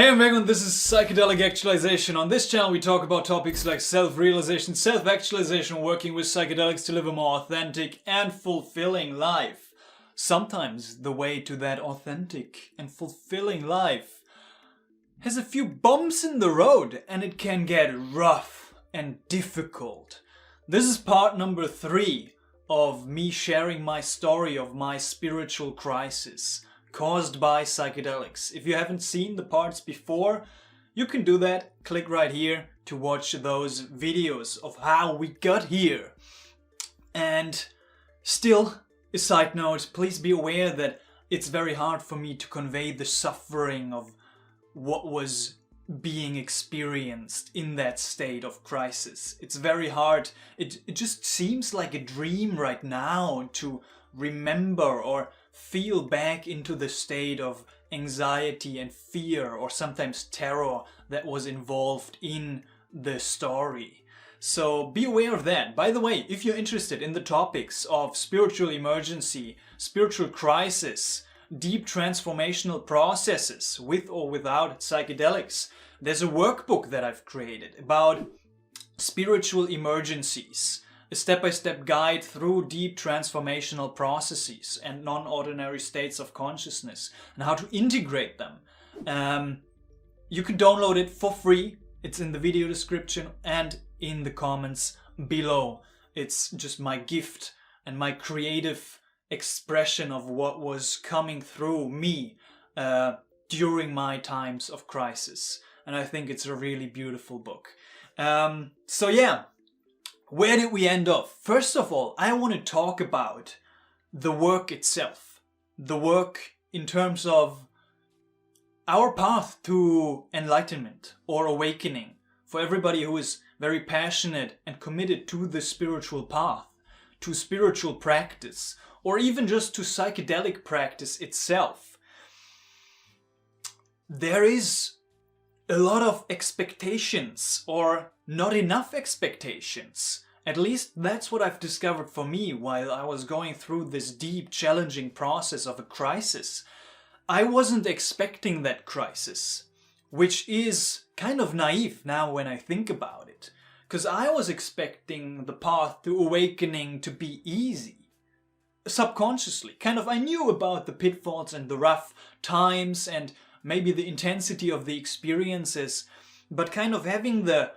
Hey, I'm Megan, this is Psychedelic Actualization. On this channel we talk about topics like self-realization, self-actualization, working with psychedelics to live a more authentic and fulfilling life. Sometimes the way to that authentic and fulfilling life has a few bumps in the road and it can get rough and difficult. This is part number 3 of me sharing my story of my spiritual crisis caused by psychedelics. If you haven't seen the parts before, you can do that. Click right here to watch those videos of how we got here. And still, a side note, please be aware that it's very hard for me to convey the suffering of what was being experienced in that state of crisis. It's very hard. It just seems like a dream right now to remember or feel back into the state of anxiety and fear or sometimes terror that was involved in the story. So be aware of that. By the way, if you're interested in the topics of spiritual emergency, spiritual crisis, deep transformational processes with or without psychedelics, there's a workbook that I've created about spiritual emergencies. A step-by-step guide through deep transformational processes and non-ordinary states of consciousness and how to integrate them. You can download it for free. It's in the video description and in the comments below. It's just my gift and my creative expression of what was coming through me during my times of crisis. And I think it's a really beautiful book. So yeah. Where did we end up? First of all, I want to talk about the work itself. The work in terms of our path to enlightenment or awakening. For everybody who is very passionate and committed to the spiritual path, to spiritual practice, or even just to psychedelic practice itself. There is a lot of expectations or not enough expectations. At least that's what I've discovered for me while I was going through this deep, challenging process of a crisis. I wasn't expecting that crisis, which is kind of naive now when I think about it. Because I was expecting the path to awakening to be easy. Subconsciously. I knew about the pitfalls and the rough times and maybe the intensity of the experiences, but kind of having the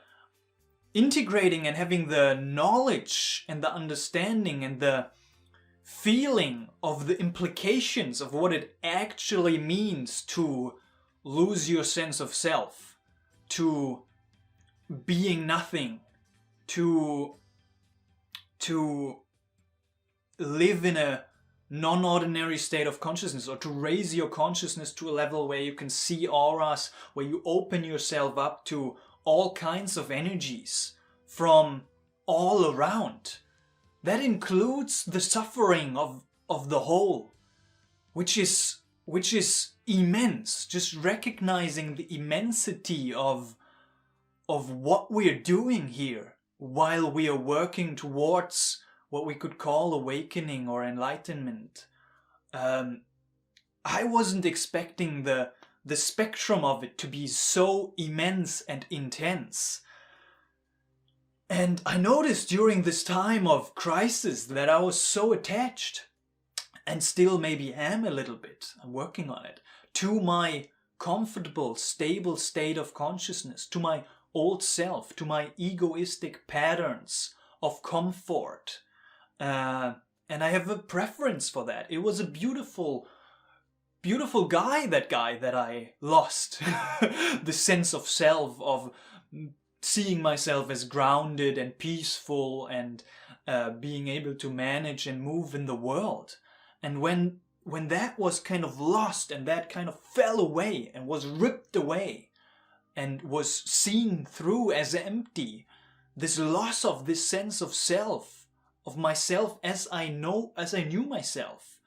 integrating and having the knowledge and the understanding and the feeling of the implications of what it actually means to lose your sense of self, to being nothing, to live in a non-ordinary state of consciousness, or to raise your consciousness to a level where you can see auras, where you open yourself up to all kinds of energies from all around. That includes the suffering of the whole, which is immense. Just recognizing the immensity of what we're doing here while we are working towards what we could call awakening or enlightenment. I wasn't expecting the spectrum of it to be so immense and intense. And I noticed during this time of crisis that I was so attached, and still maybe am a little bit, I'm working on it, to my comfortable, stable state of consciousness, to my old self, to my egoistic patterns of comfort. And I have a preference for that. It was a beautiful guy that I lost. The sense of self, of seeing myself as grounded and peaceful and being able to manage and move in the world. And when that was kind of lost and that kind of fell away and was ripped away and was seen through as empty, this loss of this sense of self, of myself as I knew myself,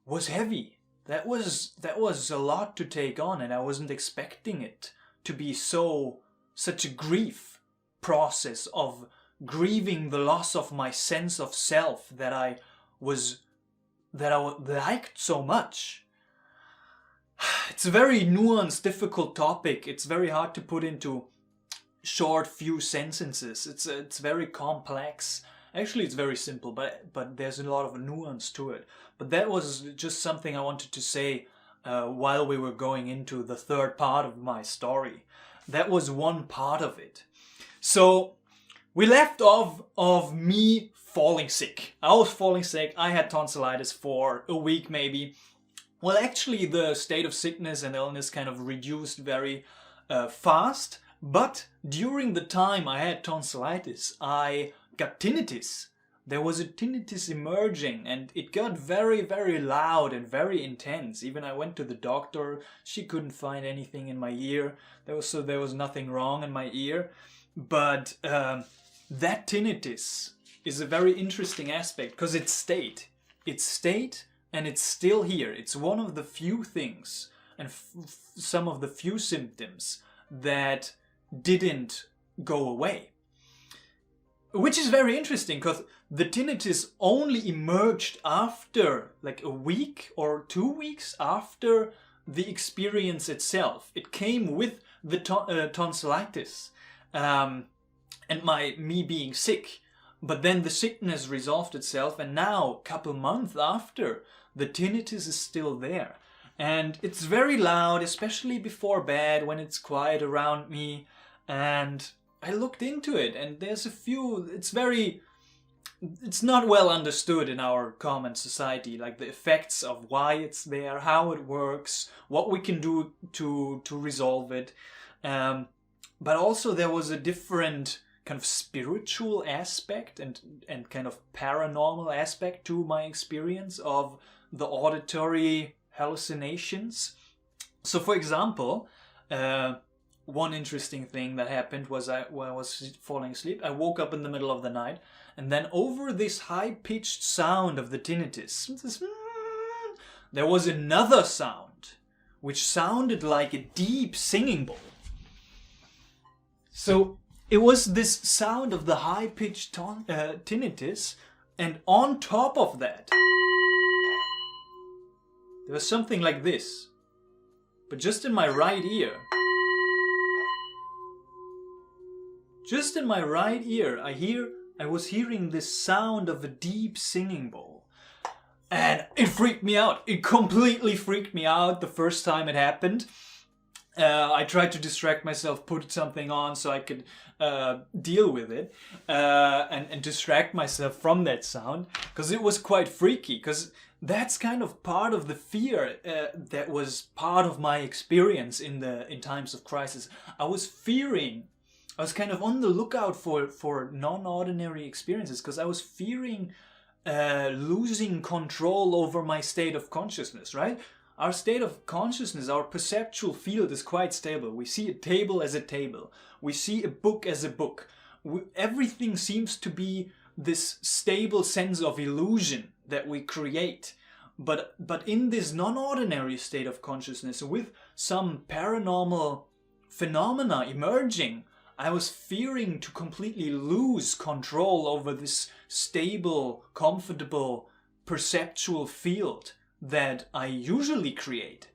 was heavy. That was a lot to take on, and I wasn't expecting it to be such a grief process of grieving the loss of my sense of self that I liked so much. It's a very nuanced, difficult topic. It's very hard to put into short few sentences. It's very complex. Actually, it's very simple, but there's a lot of nuance to it. But that was just something I wanted to say while we were going into the third part of my story. That was one part of it. So we left off of me falling sick. I was falling sick. I had tonsillitis for a week maybe. Well, actually, the state of sickness and illness kind of reduced very fast. But during the time I had tonsillitis, I got tinnitus. There was a tinnitus emerging, and it got very, very loud and very intense. Even I went to the doctor. She couldn't find anything in my ear. There was nothing wrong in my ear. But that tinnitus is a very interesting aspect because it stayed. It stayed. And it's still here. It's one of the few things and some of the few symptoms that didn't go away. Which is very interesting because the tinnitus only emerged after like a week or 2 weeks after the experience itself. It came with the tonsillitis and me being sick. But then the sickness resolved itself, and now, a couple months after, the tinnitus is still there. And it's very loud, especially before bed when it's quiet around me. And I looked into it, and there's a few, it's not well understood in our common society, like the effects of why it's there, how it works, what we can do to resolve it. But also there was a different kind of spiritual aspect and kind of paranormal aspect to my experience of the auditory hallucinations. So for example, one interesting thing that happened was when I was falling asleep, I woke up in the middle of the night, and then over this high-pitched sound of the tinnitus, there was another sound, which sounded like a deep singing bowl. So it was this sound of the high-pitched tinnitus, and on top of that, there was something like this, but just in my right ear. Just in my right ear, I was hearing this sound of a deep singing bowl. And it freaked me out. It completely freaked me out the first time it happened. I tried to distract myself, put something on so I could deal with it and distract myself from that sound, because it was quite freaky, because that's kind of part of the fear that was part of my experience in times of crisis. I was kind of on the lookout for non-ordinary experiences, because I was fearing losing control over my state of consciousness, right? Our state of consciousness, our perceptual field is quite stable. We see a table as a table. We see a book as a book. Everything seems to be this stable sense of illusion that we create. But in this non-ordinary state of consciousness, with some paranormal phenomena emerging, I was fearing to completely lose control over this stable, comfortable, perceptual field that I usually create.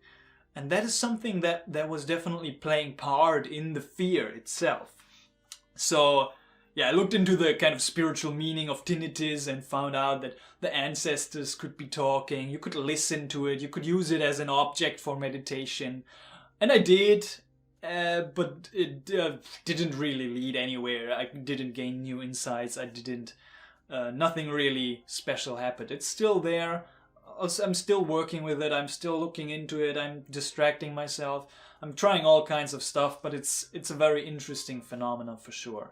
And that is something that was definitely playing part in the fear itself. So yeah, I looked into the kind of spiritual meaning of tinnitus and found out that the ancestors could be talking, you could listen to it, you could use it as an object for meditation. And I did, but it didn't really lead anywhere. I didn't gain new insights, nothing really special happened. It's still there. I'm still working with it, I'm still looking into it, I'm distracting myself, I'm trying all kinds of stuff, but it's a very interesting phenomenon for sure.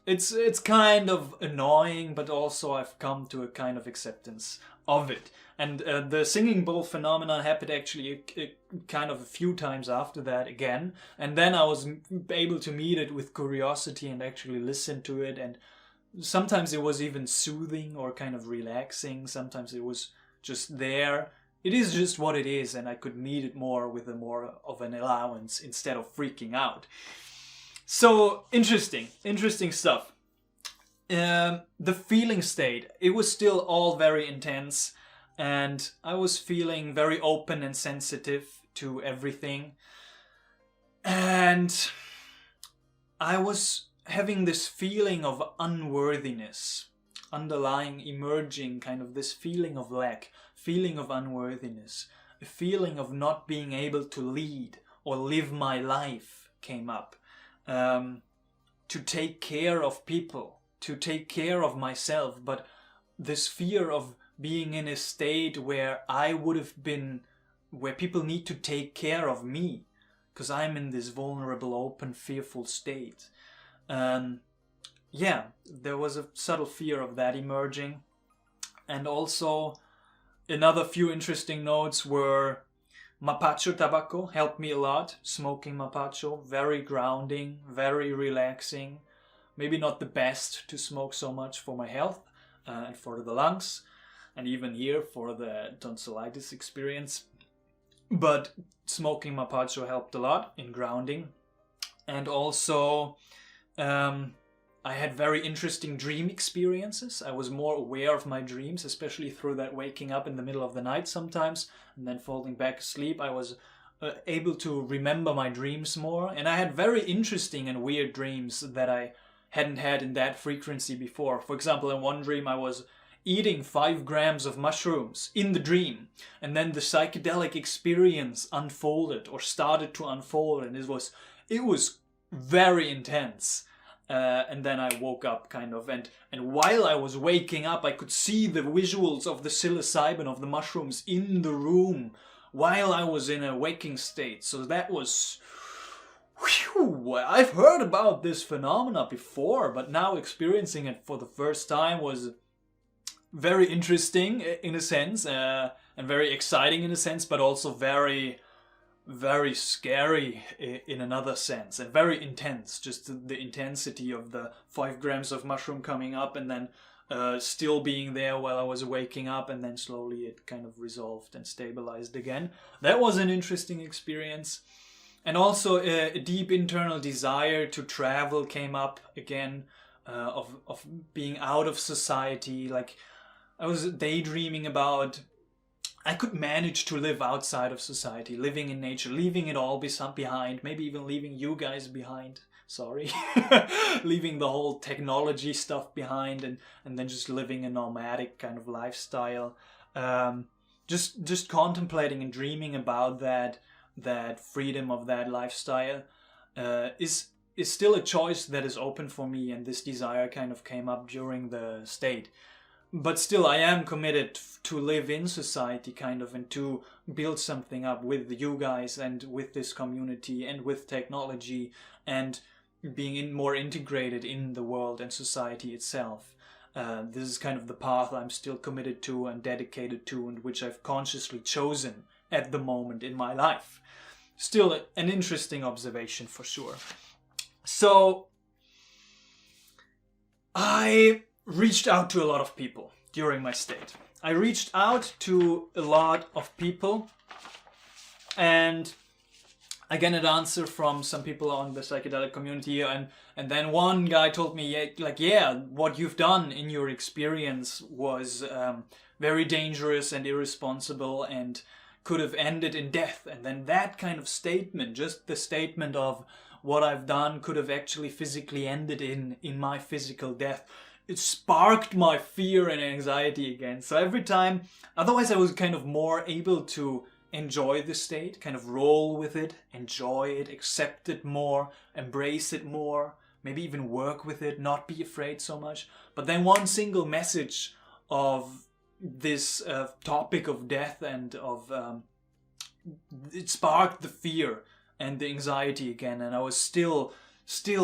It's kind of annoying, but also I've come to a kind of acceptance of it. And the singing bowl phenomenon happened actually kind of a few times after that again, and then I was able to meet it with curiosity and actually listen to it, and sometimes it was even soothing or kind of relaxing. Sometimes it was just there. It is just what it is, and I could meet it more with more of an allowance instead of freaking out. So interesting stuff. The feeling state, it was still all very intense. and I was feeling very open and sensitive to everything. And I was having this feeling of unworthiness, underlying, emerging, kind of this feeling of lack, feeling of unworthiness, a feeling of not being able to lead or live my life came up. To take care of people, to take care of myself, but this fear of being in a state where I would have been, where people need to take care of me, because I'm in this vulnerable, open, fearful state. Yeah, there was a subtle fear of that emerging. And also another few interesting notes were Mapacho tobacco helped me a lot. Smoking Mapacho, very grounding, very relaxing. Maybe not the best to smoke so much for my health and for the lungs, and even here for the tonsillitis experience. But smoking Mapacho helped a lot in grounding. And also I had very interesting dream experiences. I was more aware of my dreams, especially through that waking up in the middle of the night sometimes and then falling back asleep. I was able to remember my dreams more, and I had very interesting and weird dreams that I hadn't had in that frequency before. For example, in one dream I was eating 5 grams of mushrooms in the dream, and then the psychedelic experience unfolded or started to unfold, and it was very intense. And then I woke up kind of, and while I was waking up I could see the visuals of the psilocybin, of the mushrooms in the room while I was in a waking state. So that was, whew, I've heard about this phenomena before, but now experiencing it for the first time was very interesting in a sense, and very exciting in a sense, but also very, very scary in another sense, and very intense. Just the intensity of the 5 grams of mushroom coming up and then still being there while I was waking up, and then slowly it kind of resolved and stabilized again. That was an interesting experience. And also a deep internal desire to travel came up again, of being out of society. Like, I was daydreaming about, I could manage to live outside of society, living in nature, leaving it all behind, maybe even leaving you guys behind. Sorry. Leaving the whole technology stuff behind, and then just living a nomadic kind of lifestyle. Just contemplating and dreaming about that freedom of that lifestyle is still a choice that is open for me, and this desire kind of came up during the state. But still, I am committed to live in society, kind of, and to build something up with you guys and with this community and with technology, and being more integrated in the world and society itself. This is kind of the path I'm still committed to and dedicated to, and which I've consciously chosen at the moment in my life. Still an interesting observation for sure. So I reached out to a lot of people during my state. I reached out to a lot of people, and I get an answer from some people on the psychedelic community, and then one guy told me, yeah, what you've done in your experience was very dangerous and irresponsible and could have ended in death. And then that kind of statement, just the statement of what I've done, could have actually physically ended in my physical death. It sparked my fear and anxiety again. So every time, otherwise I was kind of more able to enjoy the state, kind of roll with it, enjoy it, accept it more, embrace it more, maybe even work with it, not be afraid so much. But then one single message of this topic of death and of it sparked the fear and the anxiety again, and I was still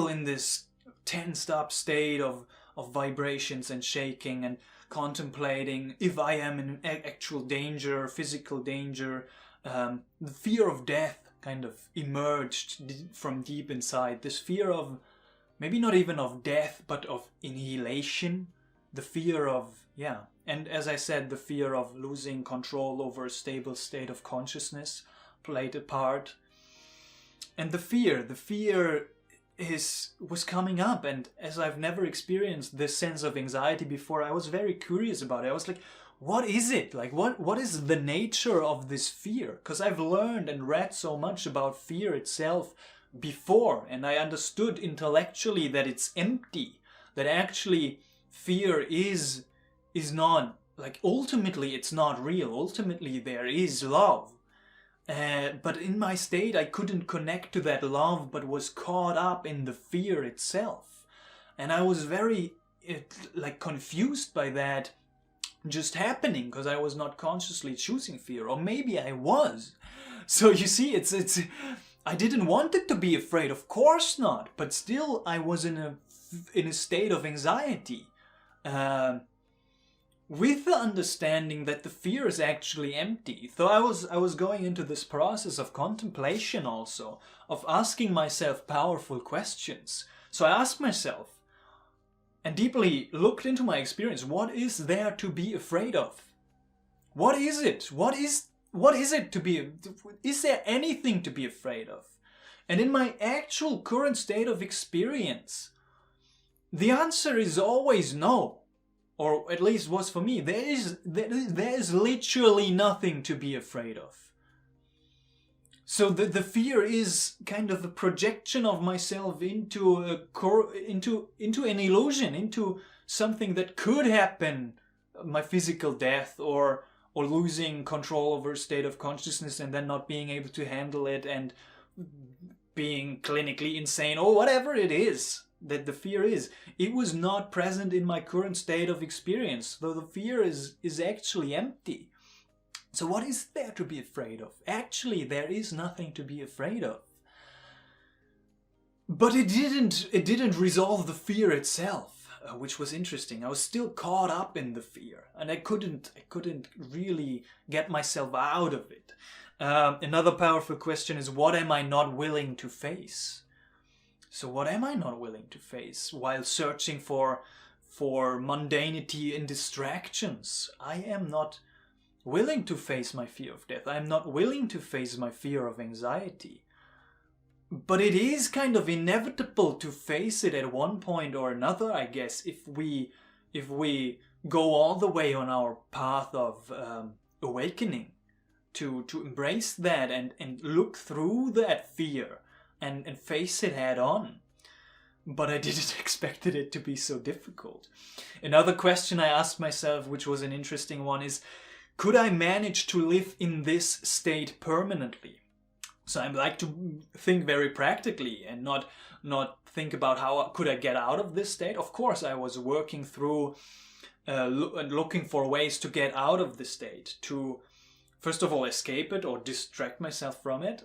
in this tensed up state of vibrations and shaking and contemplating if I am in actual danger, physical danger. The fear of death kind of emerged from deep inside. This fear of, maybe not even of death, but of annihilation. The fear of, and as I said, the fear of losing control over a stable state of consciousness played a part. And the fear was coming up, and as I've never experienced this sense of anxiety before, I was very curious about it. I was like, what is it? Like, what is the nature of this fear? Because I've learned and read so much about fear itself before, and I understood intellectually that it's empty, that actually fear is not, like, ultimately it's not real. Ultimately there is love. But in my state I couldn't connect to that love, but was caught up in the fear itself. And I was very confused by that just happening, because I was not consciously choosing fear, or maybe I was. So you see, it's I didn't want it to be afraid, of course not, but still I was in a state of anxiety, with the understanding that the fear is actually empty. So I was going into this process of contemplation also, of asking myself powerful questions. So I asked myself, and deeply looked into my experience, what is there to be afraid of? What is it? What is it to be? Is there anything to be afraid of? And in my actual current state of experience, the answer is always no, or at least was for me. There is literally nothing to be afraid of. So the fear is kind of a projection of myself into an illusion, into something that could happen, my physical death, or losing control over a state of consciousness and then not being able to handle it and being clinically insane, or whatever it is that the fear is. It was not present in my current state of experience, though the fear is actually empty. So what is there to be afraid of? Actually, there is nothing to be afraid of. But it didn't resolve the fear itself, which was interesting. I was still caught up in the fear, and I couldn't really get myself out of it. Another powerful question is, what am I not willing to face? So what am I not willing to face while searching for mundanity and distractions? I am not willing to face my fear of death. I am not willing to face my fear of anxiety. But it is kind of inevitable to face it at one point or another, I guess, if we go all the way on our path of awakening, to embrace that and look through that fear and face it head on. But I didn't expect it to be so difficult. Another question I asked myself, which was an interesting one, is, could I manage to live in this state permanently? So I like to think very practically and not think about how could I get out of this state. Of course, I was working through looking for ways to get out of the state, to first of all escape it or distract myself from it,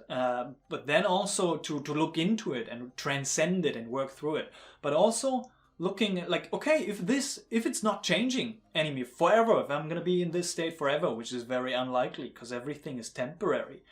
but then also to look into it and transcend it and work through it. But also looking at, like, okay, if it's not changing anymore forever, if I'm gonna be in this state forever, which is very unlikely because everything is temporary,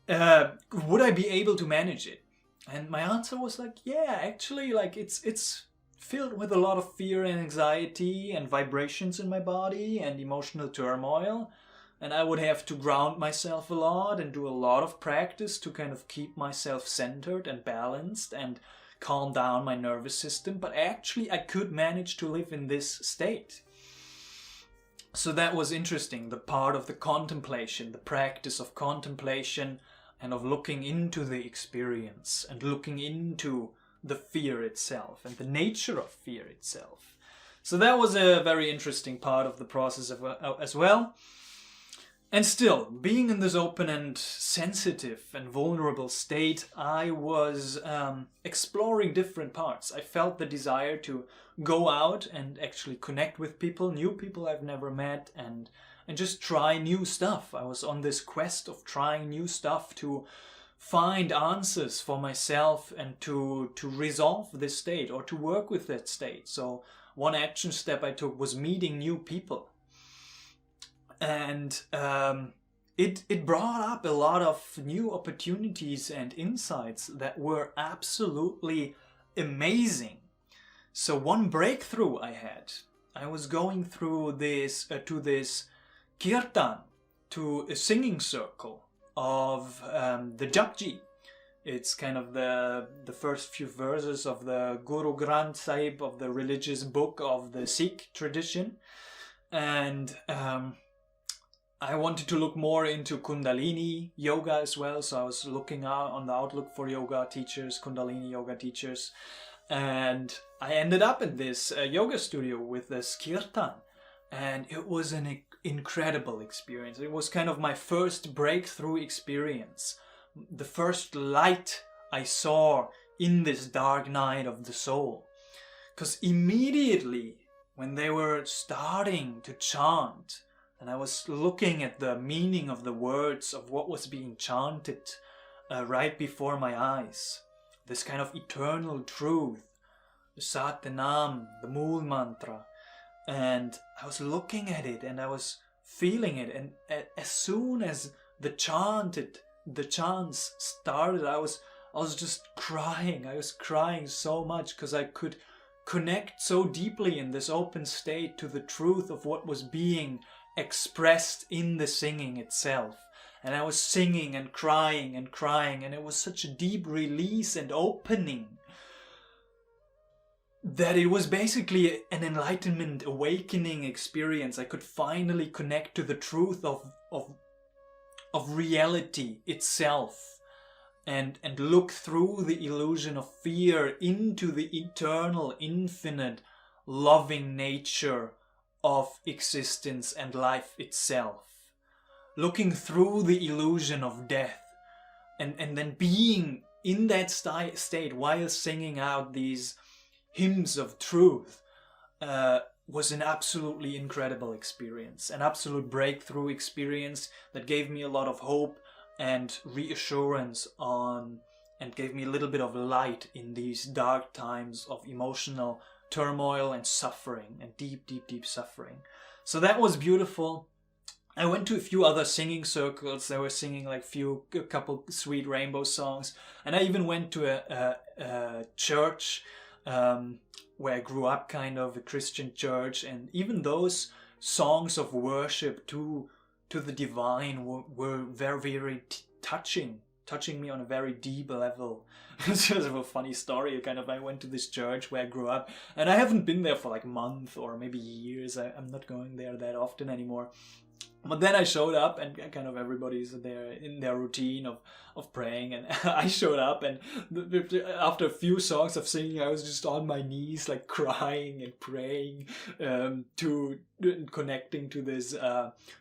would I be able to manage it? And my answer was like, yeah, actually, like it's filled with a lot of fear and anxiety and vibrations in my body and emotional turmoil, and I would have to ground myself a lot and do a lot of practice to kind of keep myself centered and balanced and calm down my nervous system, but actually I could manage to live in this state. So that was interesting, the part of the contemplation, the practice of contemplation and of looking into the experience and looking into the fear itself and the nature of fear itself. So that was a very interesting part of the process as well. And still, being in this open and sensitive and vulnerable state, I was exploring different parts. I felt the desire to go out and actually connect with people, new people I've never met, and just try new stuff. I was on this quest of trying new stuff to find answers for myself and to resolve this state or to work with that state. So one action step I took was meeting new people. And it brought up a lot of new opportunities and insights that were absolutely amazing. So one breakthrough I had, I was going through this to this kirtan, to a singing circle of the Japji. It's kind of the first few verses of the Guru Granth Sahib, of the religious book of the Sikh tradition. and I wanted to look more into Kundalini yoga as well. So I was looking out on the outlook for yoga teachers, Kundalini yoga teachers, and I ended up in this yoga studio with this kirtan, and it was an incredible experience. It was kind of my first breakthrough experience, the first light I saw in this dark night of the soul. Because immediately when they were starting to chant, and I was looking at the meaning of the words of what was being chanted right before my eyes, this kind of eternal truth, the Satanam, the Mool Mantra, and I was looking at it and I was feeling it, and as soon as the chants started, I was just crying. I was crying so much because I could connect so deeply in this open state to the truth of what was being expressed in the singing itself. And I was singing and crying, and it was such a deep release and opening that it was basically an enlightenment, awakening experience. I could finally connect to the truth of reality itself, and look through the illusion of fear into the eternal, infinite, loving nature of existence and life itself. Looking through the illusion of death, and then being in that state while singing out these hymns of truth was an absolutely incredible experience, an absolute breakthrough experience that gave me a lot of hope and reassurance and gave me a little bit of light in these dark times of emotional turmoil and suffering, and deep suffering. So that was beautiful. I went to a few other singing circles. They were singing like a couple sweet rainbow songs, and I even went to a church where I grew up, kind of a Christian church, and even those songs of worship to the divine were very touching me on a very deep level. It's just a funny story. I went to this church where I grew up, and I haven't been there for like a month or maybe years. I'm not going there that often anymore. But then I showed up, and kind of everybody's there in their routine of praying, and I showed up, and after a few songs of singing, I was just on my knees, like crying and praying, to connecting to this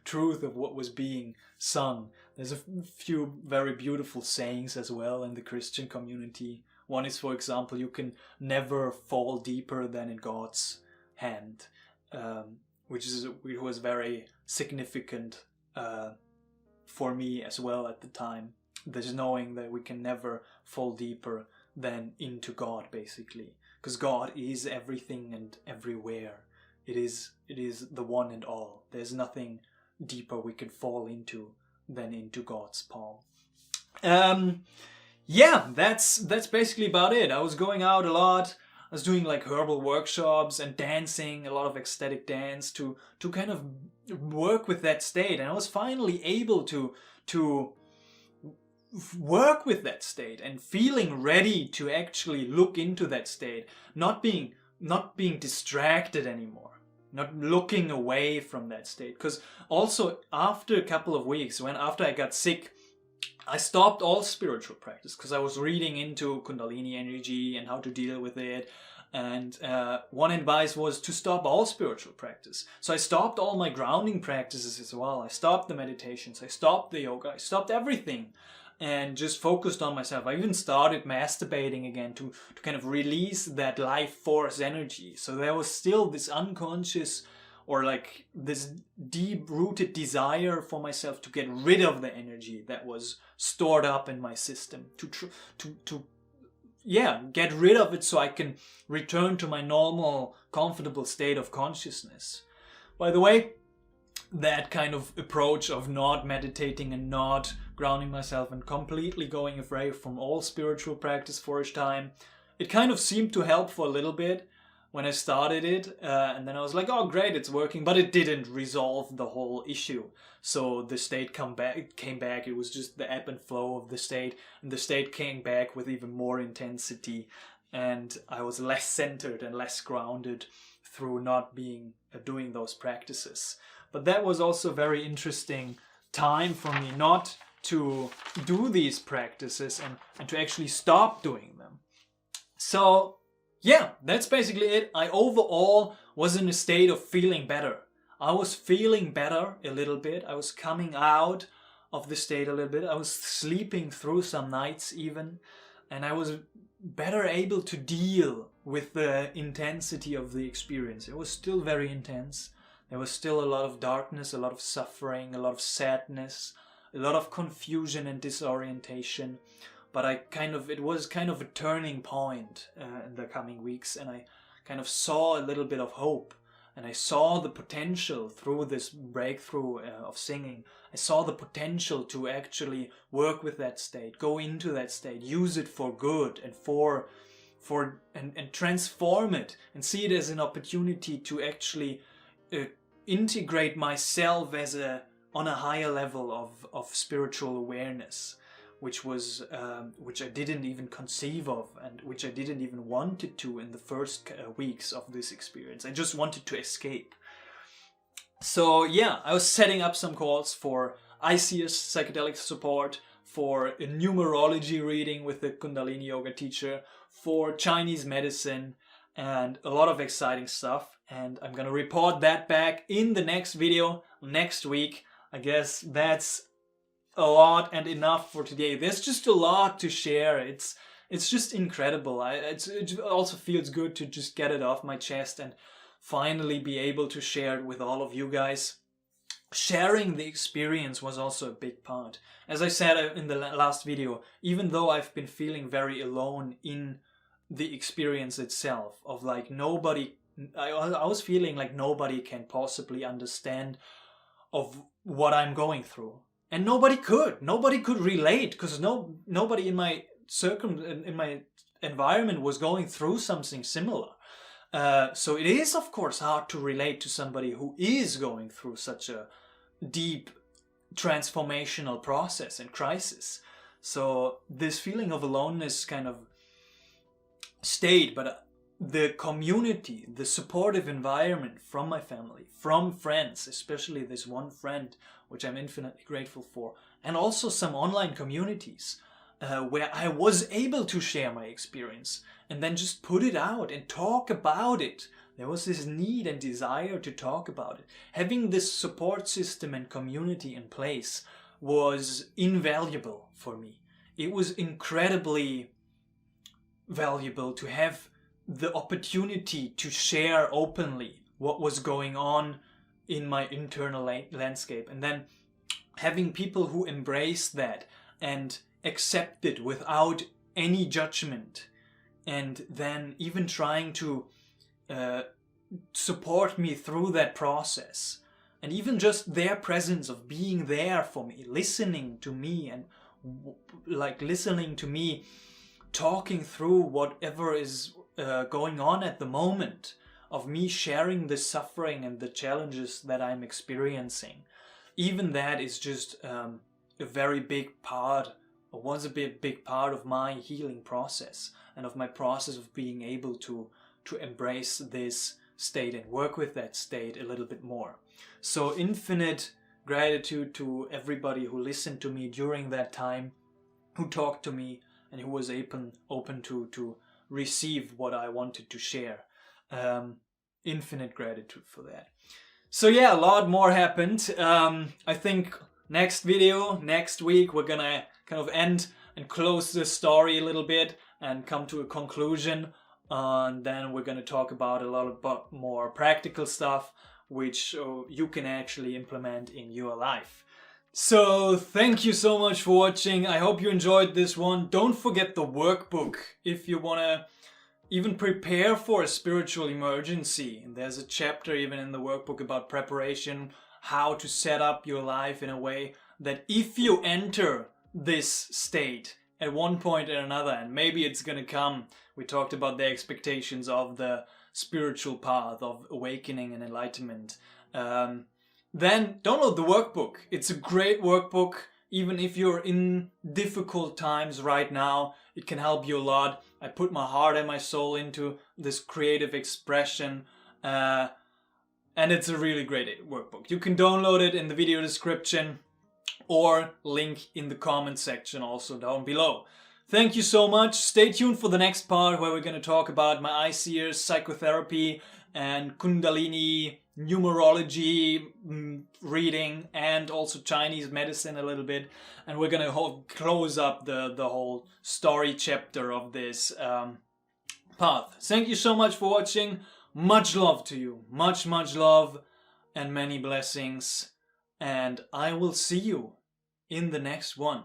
truth of what was being sung. There's a few very beautiful sayings as well in the Christian community. One is, for example, you can never fall deeper than in God's hand, which was very significant for me as well at the time. There's knowing that we can never fall deeper than into God, basically, because God is everything and everywhere. It is the one and all. There's nothing deeper we can fall into than into God's palm. Yeah, that's basically about it. I was going out a lot. I was doing like herbal workshops and dancing, a lot of ecstatic dance to kind of work with that state. And I was finally able to work with that state and feeling ready to actually look into that state, not being distracted anymore, not looking away from that state. Because also after a couple of weeks, after I got sick, I stopped all spiritual practice because I was reading into Kundalini energy and how to deal with it. And one advice was to stop all spiritual practice. So I stopped all my grounding practices as well. I stopped the meditations. I stopped the yoga. I stopped everything and just focused on myself. I even started masturbating again to kind of release that life force energy. So there was still this unconscious or like this deep-rooted desire for myself to get rid of the energy that was stored up in my system, to get rid of it so I can return to my normal, comfortable state of consciousness. By the way, that kind of approach of not meditating and not grounding myself and completely going away from all spiritual practice for a time, it kind of seemed to help for a little bit when I started it, and then I was like, oh great, it's working, but it didn't resolve the whole issue. So the state came back, it was just the ebb and flow of the state, and the state came back with even more intensity, and I was less centered and less grounded through not doing those practices. But that was also a very interesting time for me not to do these practices and to actually stop doing them. So yeah, that's basically it. I overall was in a state of feeling better. I was feeling better a little bit. I was coming out of the state a little bit. I was sleeping through some nights even, and I was better able to deal with the intensity of the experience. It was still very intense. There was still a lot of darkness, a lot of suffering, a lot of sadness, a lot of confusion and disorientation. But it was kind of a turning point in the coming weeks, and I kind of saw a little bit of hope, and I saw the potential through this breakthrough of singing. I saw the potential to actually work with that state, go into that state, use it for good and and transform it, and see it as an opportunity to actually integrate myself on a higher level of spiritual awareness, which I didn't even conceive of, and which I didn't even wanted to in the first weeks of this experience. I just wanted to escape. So yeah, I was setting up some calls for ICS psychedelic support, for a numerology reading with the Kundalini yoga teacher, for Chinese medicine, and a lot of exciting stuff. And I'm gonna report that back in the next video next week. I guess that's a lot and enough for today. There's just a lot to share. It's just incredible. It also feels good to just get it off my chest and finally be able to share it with all of you guys. Sharing the experience was also a big part. As I said in the last video, even though I've been feeling very alone in the experience itself, of like I was feeling like nobody can possibly understand of what I'm going through. And nobody could relate, because nobody in my environment was going through something similar. So it is, of course, hard to relate to somebody who is going through such a deep transformational process and crisis. So this feeling of aloneness kind of stayed, but the community, the supportive environment from my family, from friends, especially this one friend, which I'm infinitely grateful for, and also some online communities where I was able to share my experience and then just put it out and talk about it. There was this need and desire to talk about it. Having this support system and community in place was invaluable for me. It was incredibly valuable to have the opportunity to share openly what was going on in my internal landscape, and then having people who embrace that and accept it without any judgment, and then even trying to support me through that process, and even just their presence of being there for me, listening to me, and listening to me talking through whatever is going on at the moment, of me sharing the suffering and the challenges that I'm experiencing. Even that is just a very big part, or was a big part of my healing process, and of my process of being able to embrace this state and work with that state a little bit more. So infinite gratitude to everybody who listened to me during that time, who talked to me, and who was open to receive what I wanted to share. Infinite gratitude for that. So yeah, a lot more happened. I think next video, next week, we're gonna kind of end and close the story a little bit and come to a conclusion. And then we're gonna talk about a lot of more practical stuff, which you can actually implement in your life. So thank you so much for watching. I hope you enjoyed this one. Don't forget the workbook if you wanna even prepare for a spiritual emergency. There's a chapter even in the workbook about preparation, how to set up your life in a way that if you enter this state at one point or another, and maybe it's gonna come, we talked about the expectations of the spiritual path of awakening and enlightenment, then download the workbook. It's a great workbook. Even if you're in difficult times right now, it can help you a lot. I put my heart and my soul into this creative expression, And it's a really great workbook. You can download it in the video description or link in the comment section also down below. Thank you so much. Stay tuned for the next part where we're going to talk about my ICEers, psychotherapy, and Kundalini, numerology, reading, and also Chinese medicine a little bit. And we're going to close up the whole story chapter of this path. Thank you so much for watching. Much love to you. Much love and many blessings. And I will see you in the next one.